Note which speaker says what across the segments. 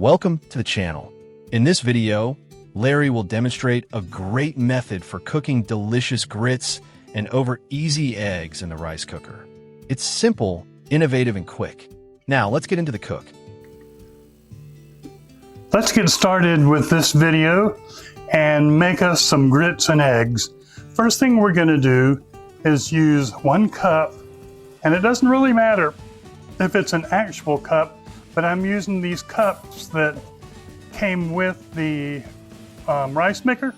Speaker 1: Welcome to the channel. In this video, Larry will demonstrate a great method for cooking delicious grits and over easy eggs in the rice cooker. It's simple, innovative, and quick. Now, let's get into the cook.
Speaker 2: Let's get started with this video and make us some grits and eggs. First thing we're going to do is use 1 cup, and it doesn't really matter if it's an actual cup, but I'm using these cups that came with the rice maker,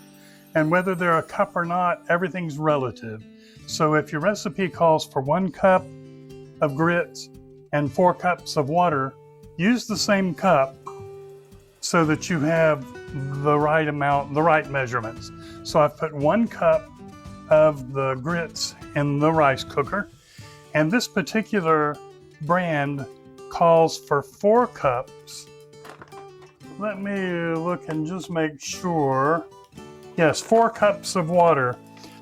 Speaker 2: and whether they're a cup or not, everything's relative. So if your recipe calls for 1 cup of grits and 4 cups of water, use the same cup so that you have the right amount, the right measurements. So I've put 1 cup of the grits in the rice cooker, and this particular brand calls for 4 cups. Let me look and just make sure. Yes, 4 cups of water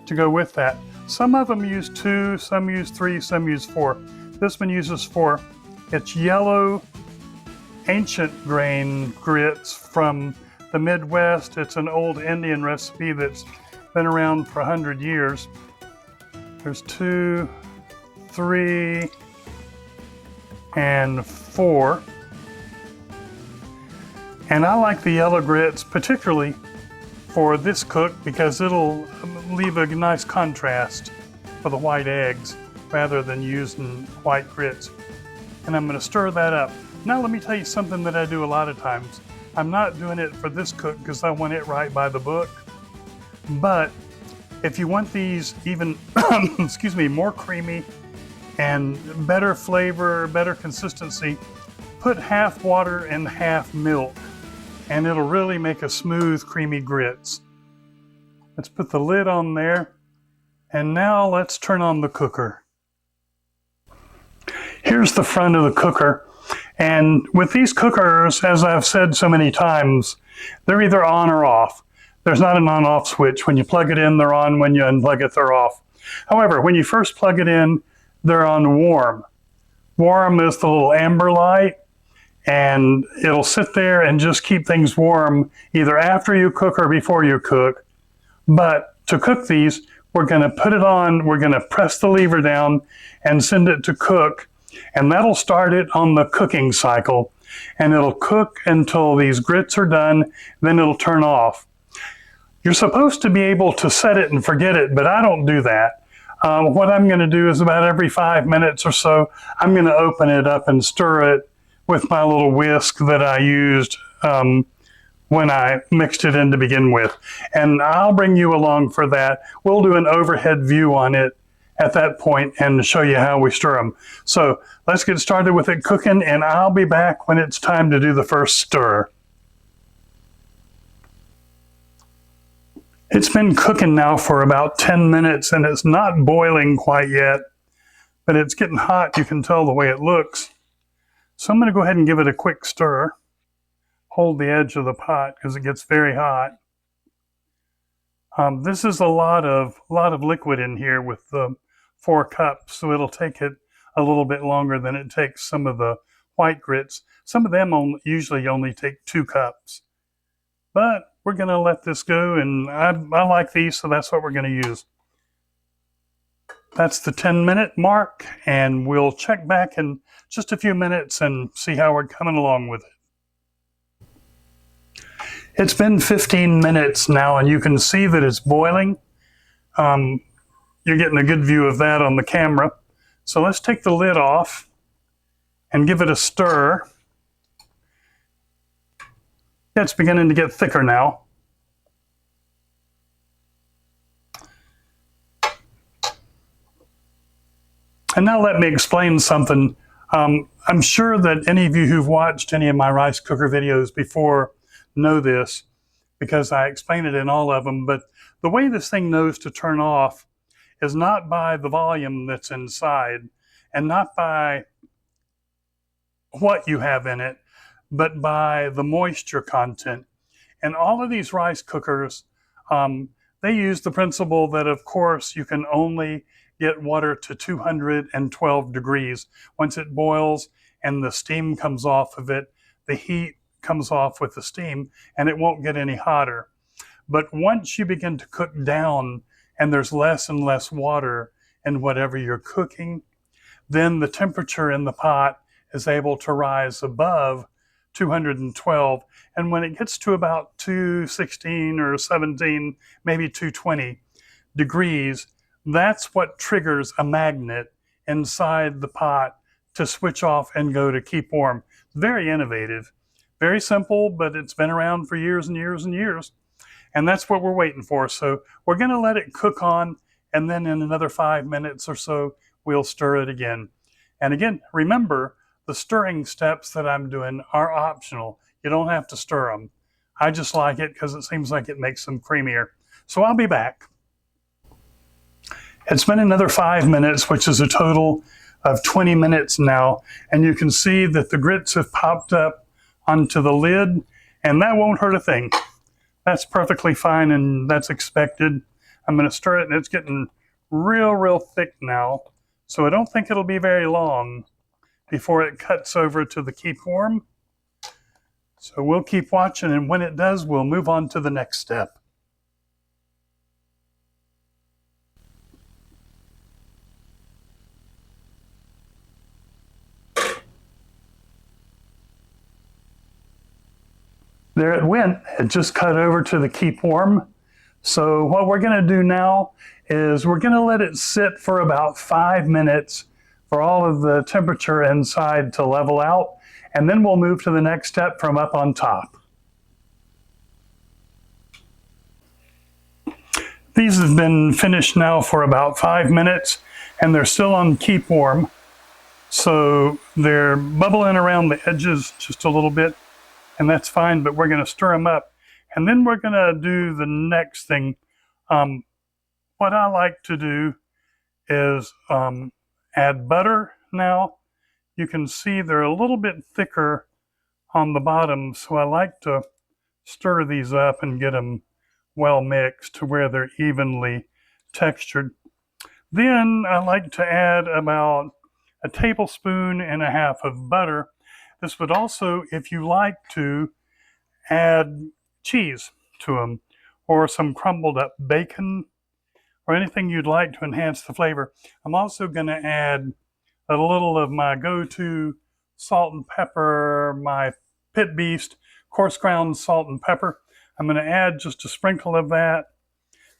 Speaker 2: to go with that. Some of them use 2, some use 3, some use 4. This one uses 4. It's yellow, ancient grain grits from the Midwest. It's an old Indian recipe that's been around for 100 years. There's 2, 3, and 4. And I like the yellow grits particularly for this cook because it'll leave a nice contrast for the white eggs rather than using white grits. And I'm going to stir that up. Now let me tell you something that I do a lot of times. I'm not doing it for this cook because I want it right by the book. But if you want these even, excuse me, more creamy and better flavor, better consistency, put half water and half milk, and it'll really make a smooth, creamy grits. Let's put the lid on there, and now let's turn on the cooker. Here's the front of the cooker, and with these cookers, as I've said so many times, they're either on or off. There's not an on-off switch. When you plug it in, they're on. When you unplug it, they're off. However, when you first plug it in, they're on warm. Warm is the little amber light, and it'll sit there and just keep things warm either after you cook or before you cook. But to cook these, we're going to put it on, we're going to press the lever down and send it to cook, and that'll start it on the cooking cycle, and it'll cook until these grits are done, then it'll turn off. You're supposed to be able to set it and forget it, but I don't do that. What I'm going to do is about every 5 minutes or so, I'm going to open it up and stir it with my little whisk that I used when I mixed it in to begin with. And I'll bring you along for that. We'll do an overhead view on it at that point and show you how we stir them. So let's get started with it cooking, and I'll be back when it's time to do the first stir. It's been cooking now for about 10 minutes, and it's not boiling quite yet, but it's getting hot. You can tell the way it looks. So I'm going to go ahead and give it a quick stir. Hold the edge of the pot because it gets very hot. This is a lot of liquid in here with the 4 cups, so it'll take it a little bit longer than it takes some of the white grits. Some of them usually only take 2 cups. But we're going to let this go, and I like these, so that's what we're going to use. That's the 10-minute mark, and we'll check back in just a few minutes and see how we're coming along with it. It's been 15 minutes now, and you can see that it's boiling. You're getting a good view of that on the camera. So let's take the lid off and give it a stir. It's beginning to get thicker now. And now let me explain something. I'm sure that any of you who've watched any of my rice cooker videos before know this because I explain it in all of them, but the way this thing knows to turn off is not by the volume that's inside and not by what you have in it, but by the moisture content. And all of these rice cookers, they use the principle that, of course, you can only get water to 212 degrees. Once it boils and the steam comes off of it, the heat comes off with the steam, and it won't get any hotter. But once you begin to cook down and there's less and less water in whatever you're cooking, then the temperature in the pot is able to rise above 212. And when it gets to about 216 or 17, maybe 220 degrees, that's what triggers a magnet inside the pot to switch off and go to keep warm. Very innovative, very simple, but it's been around for years and years and years. And that's what we're waiting for. So we're going to let it cook on, and then in another 5 minutes or so, we'll stir it again. And again, remember, the stirring steps that I'm doing are optional. You don't have to stir them. I just like it because it seems like it makes them creamier. So I'll be back. It's been another 5 minutes, which is a total of 20 minutes now. And you can see that the grits have popped up onto the lid, and that won't hurt a thing. That's perfectly fine, and that's expected. I'm going to stir it, and it's getting real thick now. So I don't think it'll be very long before it cuts over to the keep warm. So we'll keep watching, and when it does, we'll move on to the next step. There it went. It just cut over to the keep warm. So what we're going to do now is we're going to let it sit for about 5 minutes for all of the temperature inside to level out, and then we'll move to the next step from up on top. These have been finished now for about 5 minutes, and they're still on keep warm. So they're bubbling around the edges just a little bit, and that's fine, but we're going to stir them up. And then we're going to do the next thing. What I like to do is add butter now. You can see they're a little bit thicker on the bottom, so I like to stir these up and get them well mixed to where they're evenly textured. Then I like to add about 1.5 tablespoons of butter. This would also, if you like to, add cheese to them, or some crumbled up bacon, or anything you'd like to enhance the flavor. I'm also going to add a little of my go-to salt and pepper, my Pit Beast coarse ground salt and pepper. I'm going to add just a sprinkle of that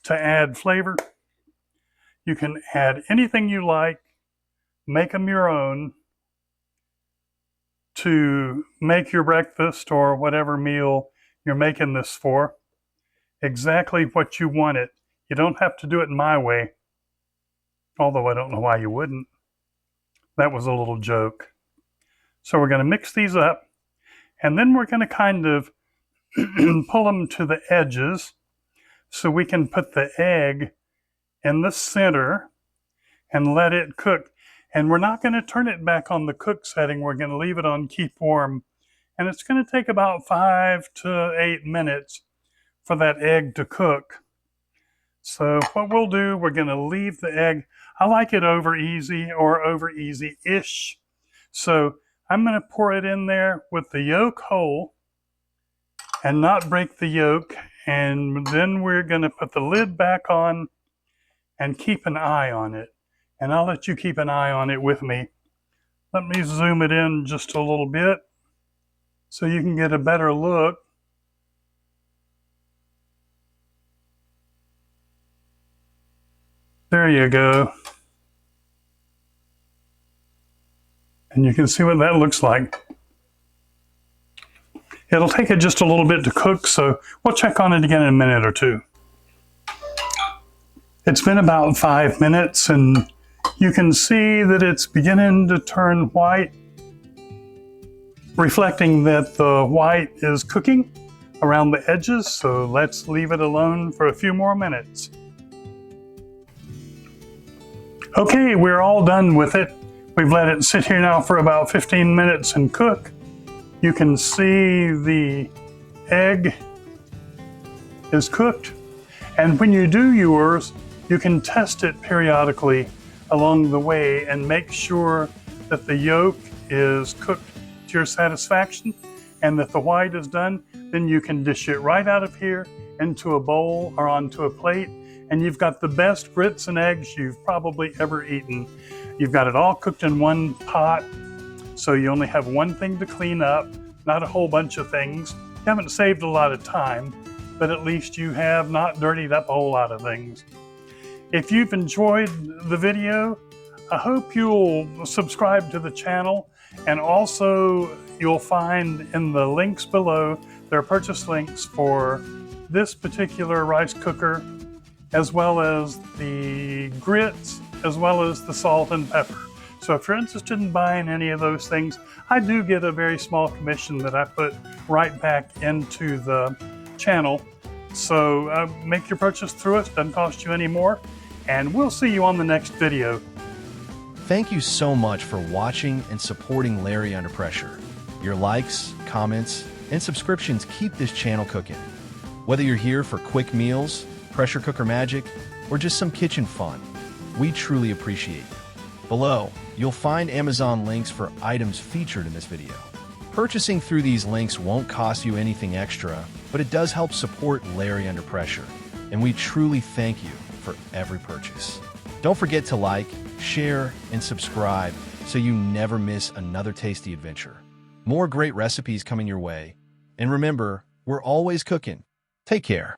Speaker 2: to add flavor. You can add anything you like, make them your own, to make your breakfast or whatever meal you're making this for exactly what you want it. You don't have to do it my way, although I don't know why you wouldn't. That was a little joke. So we're going to mix these up, and then we're going to kind of pull them to the edges so we can put the egg in the center and let it cook. And we're not going to turn it back on the cook setting. We're going to leave it on keep warm. And it's going to take about 5 to 8 minutes for that egg to cook. So what we'll do, we're going to leave the egg. I like it over easy or over easy-ish. So I'm going to pour it in there with the yolk whole and not break the yolk. And then we're going to put the lid back on and keep an eye on it. And I'll let you keep an eye on it with me. Let me zoom it in just a little bit so you can get a better look. There you go. And you can see what that looks like. It'll take it just a little bit to cook, so we'll check on it again in a minute or two. It's been about 5 minutes, and you can see that it's beginning to turn white, reflecting that the white is cooking around the edges, so let's leave it alone for a few more minutes. Okay, we're all done with it. We've let it sit here now for about 15 minutes and cook. You can see the egg is cooked, and when you do yours, you can test it periodically along the way and make sure that the yolk is cooked to your satisfaction. and that the white is done, then you can dish it right out of here into a bowl or onto a plate, and you've got the best grits and eggs you've probably ever eaten. You've got it all cooked in one pot, so you only have one thing to clean up, not a whole bunch of things. You haven't saved a lot of time, but at least you have not dirtied up a whole lot of things. If you've enjoyed the video, I hope you'll subscribe to the channel, and also you'll find in the links below, there are purchase links for this particular rice cooker, as well as the grits, as well as the salt and pepper. So if you're interested in buying any of those things, I do get a very small commission that I put right back into the channel. So make your purchase through us, doesn't cost you any more, and we'll see you on the next video.
Speaker 1: Thank you so much for watching and supporting Larry Under Pressure. Your likes, comments, and subscriptions keep this channel cooking. Whether you're here for quick meals, pressure cooker magic, or just some kitchen fun, we truly appreciate you. Below, you'll find Amazon links for items featured in this video. Purchasing through these links won't cost you anything extra, but it does help support Larry Under Pressure, and we truly thank you for every purchase. Don't forget to like, share, and subscribe so you never miss another tasty adventure. More great recipes coming your way. And remember, we're always cooking. Take care.